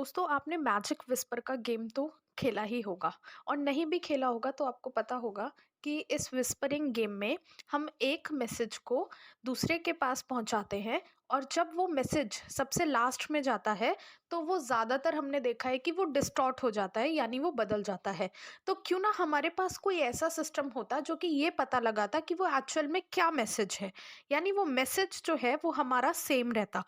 दोस्तों आपने magic whisper का गेम तो खेला ही होगा और नहीं भी खेला होगा तो आपको पता होगा कि इस विस्परिंग गेम में हम एक मैसेज को दूसरे के पास पहुंचाते हैं और जब वो मैसेज सबसे लास्ट में जाता है तो वो ज़्यादातर हमने देखा है कि वो डिस्टॉर्ट हो जाता है, यानी वो बदल जाता है। तो क्यों ना हमारे पास कोई ऐसा सिस्टम होता जो कि ये पता लगाता कि वो एक्चुअल में क्या मैसेज है, यानी वो मैसेज जो है वो हमारा सेम रहता।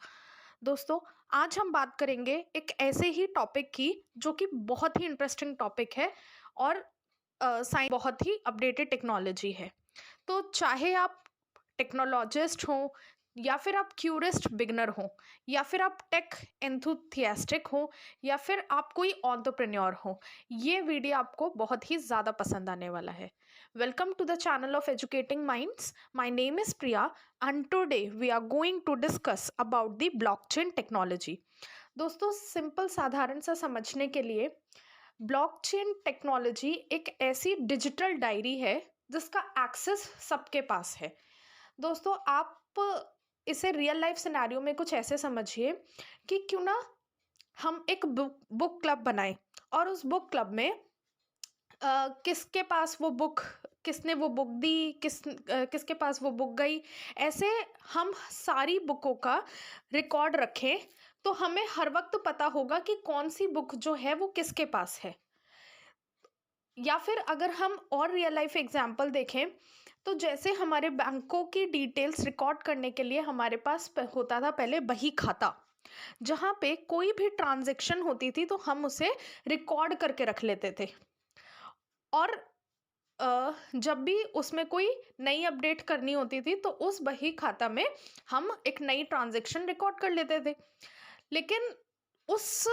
दोस्तों, आज हम बात करेंगे एक ऐसे ही टॉपिक की जो कि बहुत ही इंटरेस्टिंग टॉपिक है और साइंस बहुत ही अपडेटेड टेक्नोलॉजी है। तो चाहे आप टेक्नोलॉजिस्ट हो या फिर आप क्यूरिस्ट बिगनर हो या फिर आप टेक एंथुथियास्टिक हो या फिर आप कोई एंटरप्रेन्योर हो, ये वीडियो आपको बहुत ही ज़्यादा पसंद आने वाला है। Welcome to the channel of educating minds. My name is Priya and today we are going to discuss about the blockchain technology. दोस्तों, सिंपल साधारण सा समझने के लिए ब्लॉकचेन टेक्नोलॉजी एक ऐसी डिजिटल डायरी है जिसका एक्सेस सबके पास है। दोस्तों, आप इसे रियल लाइफ सिनेरियो में कुछ ऐसे समझिए कि क्यों ना हम एक बुक क्लब बनाएं और उस बुक क्लब में किसके पास वो बुक, किसने वो बुक दी, किसके पास वो बुक गई, ऐसे हम सारी बुकों का रिकॉर्ड रखें तो हमें हर वक्त पता होगा कि कौन सी बुक जो है वो किसके पास है। या फिर अगर हम और रियल लाइफ एग्जांपल देखें तो जैसे हमारे बैंकों की डिटेल्स रिकॉर्ड करने के लिए हमारे पास होता था पहले बही खाता, जहाँ पे कोई भी ट्रांजैक्शन होती थी तो हम उसे रिकॉर्ड करके रख लेते थे और जब भी उसमें कोई नई अपडेट करनी होती थी तो उस बही खाता में हम एक नई ट्रांजैक्शन रिकॉर्ड कर लेते थे। लेकिन उस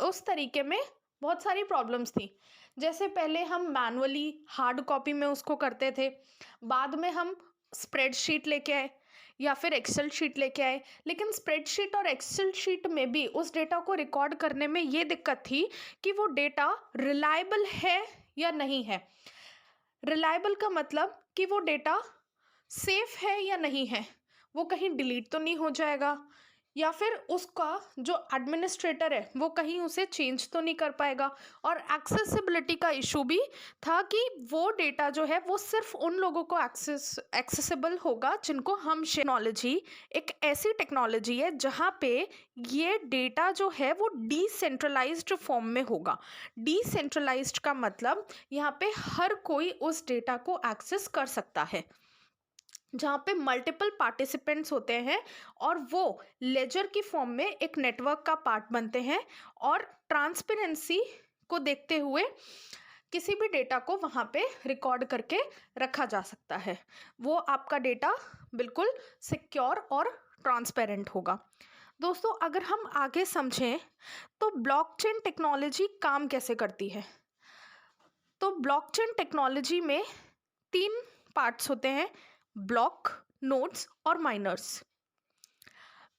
उस तरीके में बहुत सारी प्रॉब्लम्स थी। जैसे पहले हम मैनुअली हार्ड कॉपी में उसको करते थे, बाद में हम स्प्रेडशीट लेके आए या फिर एक्सेल शीट लेके आए। लेकिन स्प्रेडशीट और एक्सेल शीट में भी उस डेटा को रिकॉर्ड करने में ये दिक्कत थी कि वो डेटा रिलायबल है या नहीं है। रिलायबल का मतलब कि वो डेटा सेफ है या नहीं है, वो कहीं डिलीट तो नहीं हो जाएगा या फिर उसका जो एडमिनिस्ट्रेटर है वो कहीं उसे चेंज तो नहीं कर पाएगा। और एक्सेसिबिलिटी का इशू भी था कि वो डेटा जो है वो सिर्फ उन लोगों को एक्सेसिबल होगा जिनको हम टेक्नोलॉजी एक ऐसी टेक्नोलॉजी है जहाँ पे ये डेटा जो है वो डिसेंट्रलाइज्ड फॉर्म में होगा। डिसेंट्रलाइज्ड का मतलब यहाँ पे हर कोई उस डेटा को एक्सेस कर सकता है, जहाँ पे मल्टीपल पार्टिसिपेंट्स होते हैं और वो लेजर की फॉर्म में एक नेटवर्क का पार्ट बनते हैं और ट्रांसपेरेंसी को देखते हुए किसी भी डेटा को वहाँ पे रिकॉर्ड करके रखा जा सकता है। वो आपका डेटा बिल्कुल सिक्योर और ट्रांसपेरेंट होगा। दोस्तों, अगर हम आगे समझें तो ब्लॉकचेन टेक्नोलॉजी काम कैसे करती है, तो ब्लॉकचेन टेक्नोलॉजी में 3 पार्ट्स होते हैं: ब्लॉक, नोड्स और माइनर्स।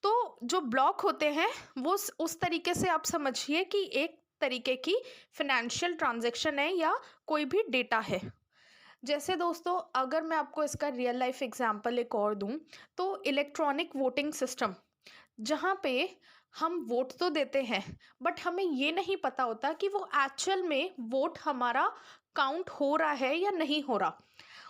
तो जो ब्लॉक होते हैं वो उस तरीके से आप समझिए कि एक तरीके की फाइनेंशियल ट्रांजैक्शन है या कोई भी डेटा है। जैसे दोस्तों, अगर मैं आपको इसका रियल लाइफ एग्जांपल एक और दूं तो इलेक्ट्रॉनिक वोटिंग सिस्टम, जहाँ पे हम वोट तो देते हैं बट हमें ये नहीं पता होता कि वो एक्चुअल में वोट हमारा काउंट हो रहा है या नहीं हो रहा।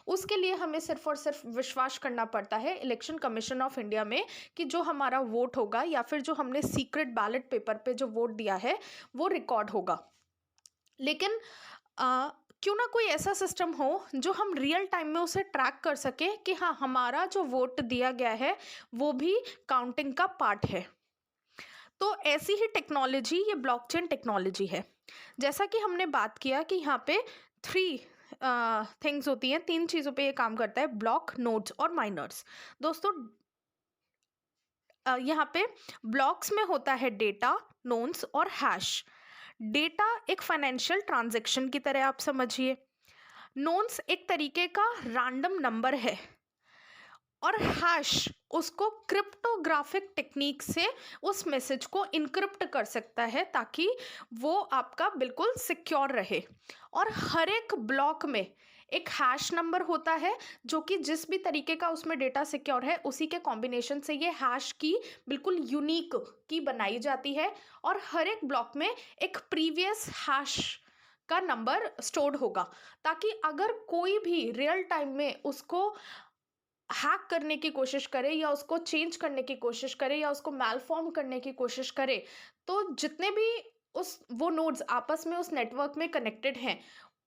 उसके लिए हमें सिर्फ और सिर्फ विश्वास करना पड़ता है इलेक्शन कमीशन ऑफ इंडिया में कि जो हमारा वोट होगा या फिर जो हमने सीक्रेट बैलेट पेपर पे जो वोट दिया है वो रिकॉर्ड होगा। लेकिन क्यों ना कोई ऐसा सिस्टम हो जो हम रियल टाइम में उसे ट्रैक कर सके कि हाँ, हमारा जो वोट दिया गया है वो भी काउंटिंग का पार्ट है। तो ऐसी ही टेक्नोलॉजी ये ब्लॉकचेन टेक्नोलॉजी है। जैसा कि हमने बात किया कि यहाँ पे 3 थिंग्स होती हैं, 3 चीज़ों पे ये काम करता है: ब्लॉक, नोड्स और माइनर्स। दोस्तों, यहाँ पे ब्लॉक्स में होता है डेटा, नोड्स और हैश। डेटा एक फाइनेंशियल ट्रांजैक्शन की तरह आप समझिए। नोड्स एक तरीके का रैंडम नंबर है और हैश उसको क्रिप्टोग्राफिक टेक्निक से उस मैसेज को इनक्रिप्ट कर सकता है ताकि वो आपका बिल्कुल सिक्योर रहे। और हर एक ब्लॉक में एक हैश नंबर होता है जो कि जिस भी तरीके का उसमें डेटा सिक्योर है उसी के कॉम्बिनेशन से ये हैश की बिल्कुल यूनिक की बनाई जाती है। और हर एक ब्लॉक में एक प्रीवियस हैश का नंबर स्टोर्ड होगा, ताकि अगर कोई भी रियल टाइम में उसको हैक करने की कोशिश करे या उसको चेंज करने की कोशिश करे या उसको मैलफॉर्म करने की कोशिश करे, तो जितने भी उस वो नोड्स आपस में उस नेटवर्क में कनेक्टेड हैं,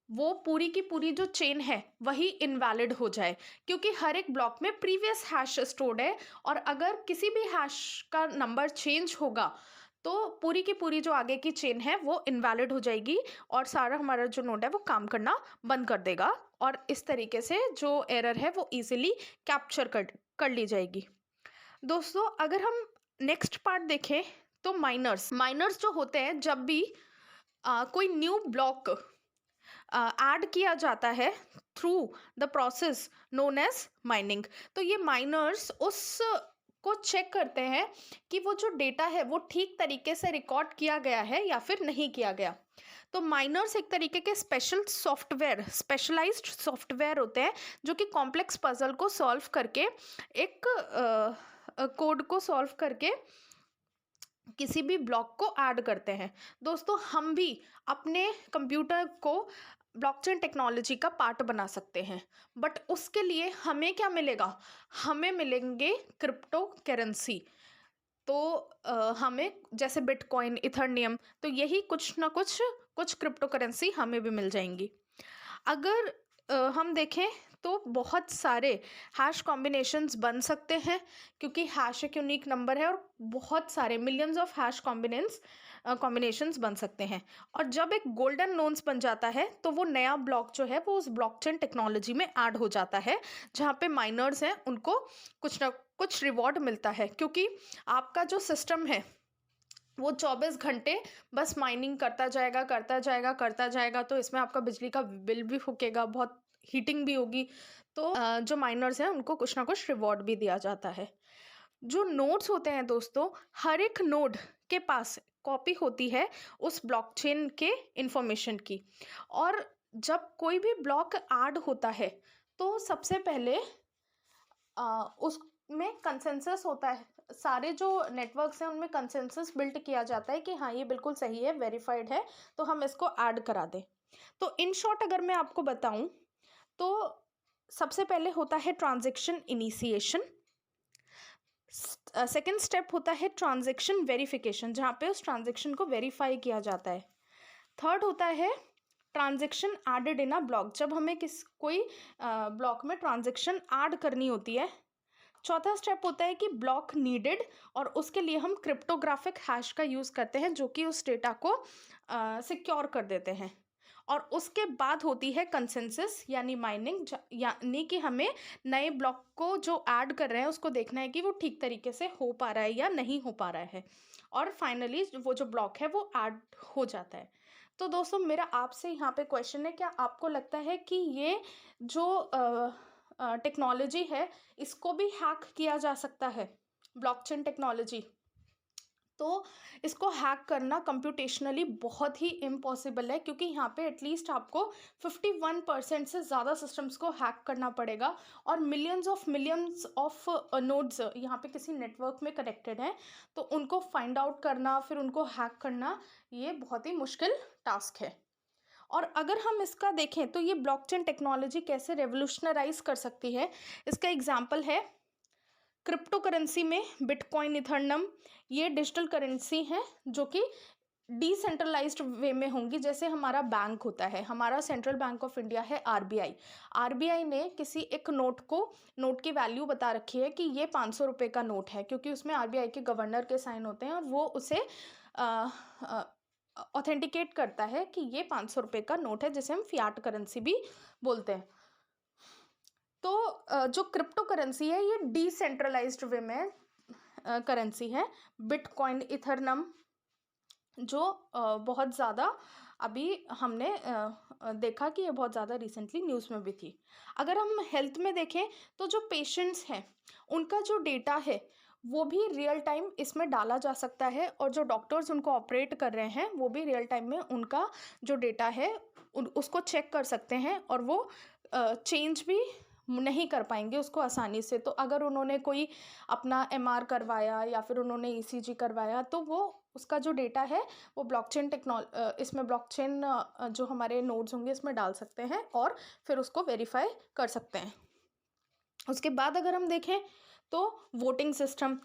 वो पूरी की पूरी जो चेन है वही इनवैलिड हो जाए, क्योंकि हर एक ब्लॉक में प्रीवियस हैश स्टोर्ड है। और अगर किसी भी हैश का नंबर चेंज होगा तो पूरी की पूरी जो आगे की चेन है वो इनवैलिड हो जाएगी और सारा हमारा जो नोड है वो काम करना बंद कर देगा। और इस तरीके से जो एरर है वो इजीली कैप्चर कर ली जाएगी। दोस्तों, अगर हम नेक्स्ट पार्ट देखें तो माइनर्स जो होते हैं, जब भी कोई न्यू ब्लॉक ऐड किया जाता है through the process known as mining, तो ये माइनर्स उस को चेक करते हैं कि वो जो डेटा है वो ठीक तरीके से रिकॉर्ड किया गया है या फिर नहीं किया गया। तो माइनर्स एक तरीके के स्पेशलाइज्ड सॉफ्टवेयर होते हैं जो कि कॉम्प्लेक्स पजल को सॉल्व करके एक कोड को सॉल्व करके किसी भी ब्लॉक को ऐड करते हैं। दोस्तों, हम भी अपने कंप्यूटर को ब्लॉकचेन टेक्नोलॉजी का पार्ट बना सकते हैं, बट उसके लिए हमें क्या मिलेगा? हमें मिलेंगे क्रिप्टो करेंसी। तो हमें जैसे बिटकॉइन, इथरनियम, तो यही कुछ ना कुछ क्रिप्टो करेंसी हमें भी मिल जाएंगी। अगर हम देखें तो बहुत सारे हैश कॉम्बिनेशंस बन सकते हैं, क्योंकि हैश एक यूनिक नंबर है और बहुत सारे मिलियंस ऑफ हैश कॉम्बिनेशंस बन सकते हैं। और जब एक गोल्डन नोन्स बन जाता है तो वो नया ब्लॉक जो है वो उस ब्लॉकचेन टेक्नोलॉजी में ऐड हो जाता है, जहाँ पे माइनर्स हैं उनको कुछ ना कुछ रिवॉर्ड मिलता है, क्योंकि आपका जो सिस्टम है वो 24 घंटे बस माइनिंग करता जाएगा, तो इसमें आपका बिजली का बिल भी फूकेगा, बहुत हीटिंग भी होगी। तो जो माइनर्स हैं उनको कुछ ना कुछ रिवॉर्ड भी दिया जाता है। जो नोड्स होते हैं दोस्तों, हर एक नोड के पास कॉपी होती है उस ब्लॉकचेन के इंफॉर्मेशन की। और जब कोई भी ब्लॉक ऐड होता है तो सबसे पहले उसमें कंसेंसस होता है, सारे जो नेटवर्क्स हैं उनमें कंसेंसस बिल्ड किया जाता है कि हाँ ये बिल्कुल सही है, वेरीफाइड है, तो हम इसको ऐड करा दें। तो इन शॉर्ट अगर मैं आपको बताऊं तो सबसे पहले होता है ट्रांजैक्शन इनिशिएशन, सेकेंड स्टेप होता है ट्रांजैक्शन वेरिफिकेशन, जहाँ पे उस ट्रांजैक्शन को वेरीफाई किया जाता है। थर्ड होता है transaction added in a block, जब हमें कोई ब्लॉक में ट्रांजैक्शन ऐड करनी होती है। चौथा स्टेप होता है कि ब्लॉक नीडेड, और उसके लिए हम क्रिप्टोग्राफिक हैश का यूज़ करते हैं जो कि उस डेटा को सिक्योर कर देते हैं। और उसके बाद होती है कंसेंसस यानी माइनिंग, यानी कि हमें नए ब्लॉक को जो ऐड कर रहे हैं उसको देखना है कि वो ठीक तरीके से हो पा रहा है या नहीं हो पा रहा है, और फाइनली वो जो ब्लॉक है वो ऐड हो जाता है। तो दोस्तों, मेरा आपसे यहाँ पे क्वेश्चन है, क्या आपको लगता है कि ये जो टेक्नोलॉजी है इसको भी हैक किया जा सकता है, ब्लॉकचेन टेक्नोलॉजी? तो इसको हैक करना कंप्यूटेशनली बहुत ही इम्पॉसिबल है, क्योंकि यहाँ पे एटलीस्ट आपको 51% से ज़्यादा सिस्टम्स को हैक करना पड़ेगा, और मिलियंस ऑफ नोड्स यहाँ पे किसी नेटवर्क में कनेक्टेड हैं, तो उनको फाइंड आउट करना फिर उनको हैक करना ये बहुत ही मुश्किल टास्क है। और अगर हम इसका देखें तो ये ब्लॉकचेन टेक्नोलॉजी कैसे रेवोल्यूशनराइज कर सकती है, इसका एग्जाम्पल है क्रिप्टो करेंसी में बिटकॉइन, इथरनम, ये डिजिटल करेंसी हैं जो कि डिसेंट्रलाइज्ड वे में होंगी। जैसे हमारा बैंक होता है, हमारा सेंट्रल बैंक ऑफ इंडिया है आरबीआई। आरबीआई ने किसी एक नोट की वैल्यू बता रखी है कि ये 500 रुपये का नोट है, क्योंकि उसमें आरबीआई के गवर्नर के साइन होते हैं और वो उसे ऑथेंटिकेट करता है कि ये 500 रुपये का नोट है, जिसे हम फियाट करेंसी भी बोलते हैं। तो जो क्रिप्टो करेंसी है ये डिसेंट्रलाइज्ड वे में करेंसी है। बिटकॉइन, इथरनम जो बहुत ज़्यादा अभी हमने देखा कि ये बहुत ज़्यादा रिसेंटली न्यूज़ में भी थी। अगर हम हेल्थ में देखें तो जो पेशेंट्स हैं उनका जो डेटा है वो भी रियल टाइम इसमें डाला जा सकता है, और जो डॉक्टर्स उनको ऑपरेट कर रहे हैं वो भी रियल टाइम में उनका जो डेटा है उसको चेक कर सकते हैं, और वो चेंज भी नहीं कर पाएंगे उसको आसानी से। तो अगर उन्होंने कोई अपना एमआर करवाया या फिर उन्होंने ईसीजी करवाया, तो वो उसका जो डेटा है वो इसमें ब्लॉकचेन जो हमारे नोड्स होंगे इसमें डाल सकते हैं और फिर उसको वेरीफाई कर सकते हैं। उसके बाद अगर हम देखें तो वोटिंग सिस्टम,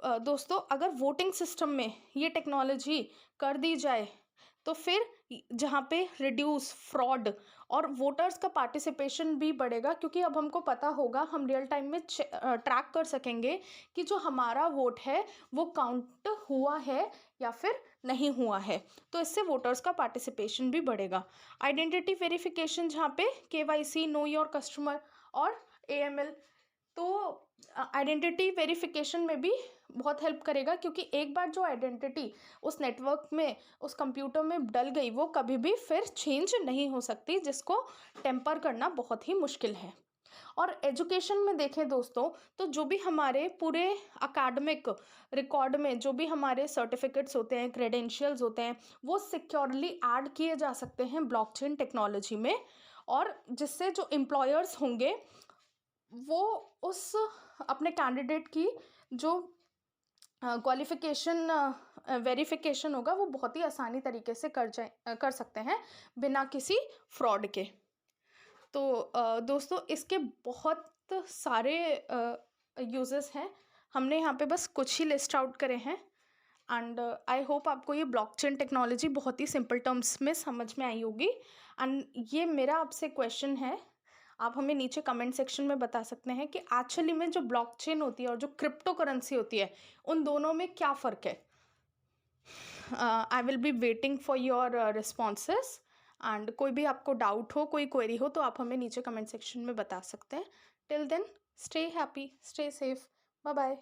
दोस्तों अगर वोटिंग सिस्टम में ये टेक्नोलॉजी कर दी जाए तो फिर जहाँ पे रिड्यूस फ्रॉड और वोटर्स का पार्टिसिपेशन भी बढ़ेगा, क्योंकि अब हमको पता होगा, हम रियल टाइम में ट्रैक कर सकेंगे कि जो हमारा वोट है वो काउंट हुआ है या फिर नहीं हुआ है। तो इससे वोटर्स का पार्टिसिपेशन भी बढ़ेगा। आइडेंटिटी वेरिफिकेशन जहाँ पे केवाईसी, नो योर कस्टमर और एएमएल, तो आइडेंटिटी वेरिफिकेशन में भी बहुत हेल्प करेगा, क्योंकि एक बार जो आइडेंटिटी उस नेटवर्क में, उस कंप्यूटर में डल गई, वो कभी भी फिर चेंज नहीं हो सकती, जिसको टेम्पर करना बहुत ही मुश्किल है। और एजुकेशन में देखें दोस्तों, तो जो भी हमारे पूरे अकाडमिक रिकॉर्ड में जो भी हमारे सर्टिफिकेट्स होते हैं, क्रेडेंशियल्स होते हैं, वो सिक्योरली ऐड किए जा सकते हैं ब्लॉकचेन टेक्नोलॉजी में, और जिससे जो एम्प्लॉयर्स होंगे वो उस अपने कैंडिडेट की जो क्वालिफिकेशन वेरिफिकेशन होगा वो बहुत ही आसानी तरीके से कर सकते हैं बिना किसी फ्रॉड के। तो दोस्तों इसके बहुत सारे यूजेस हैं, हमने यहाँ पे बस कुछ ही लिस्ट आउट करे हैं। एंड आई होप आपको ये ब्लॉकचेन टेक्नोलॉजी बहुत ही सिंपल टर्म्स में समझ में आई होगी। एंड ये मेरा आपसे क्वेश्चन है, आप हमें नीचे कमेंट सेक्शन में बता सकते हैं कि एक्चुअली में जो ब्लॉकचेन होती है और जो क्रिप्टो करेंसी होती है, उन दोनों में क्या फ़र्क है। I will be waiting for your responses. And कोई भी आपको डाउट हो, कोई क्वेरी हो, तो आप हमें नीचे कमेंट सेक्शन में बता सकते हैं। Till then, stay happy, stay safe, bye bye.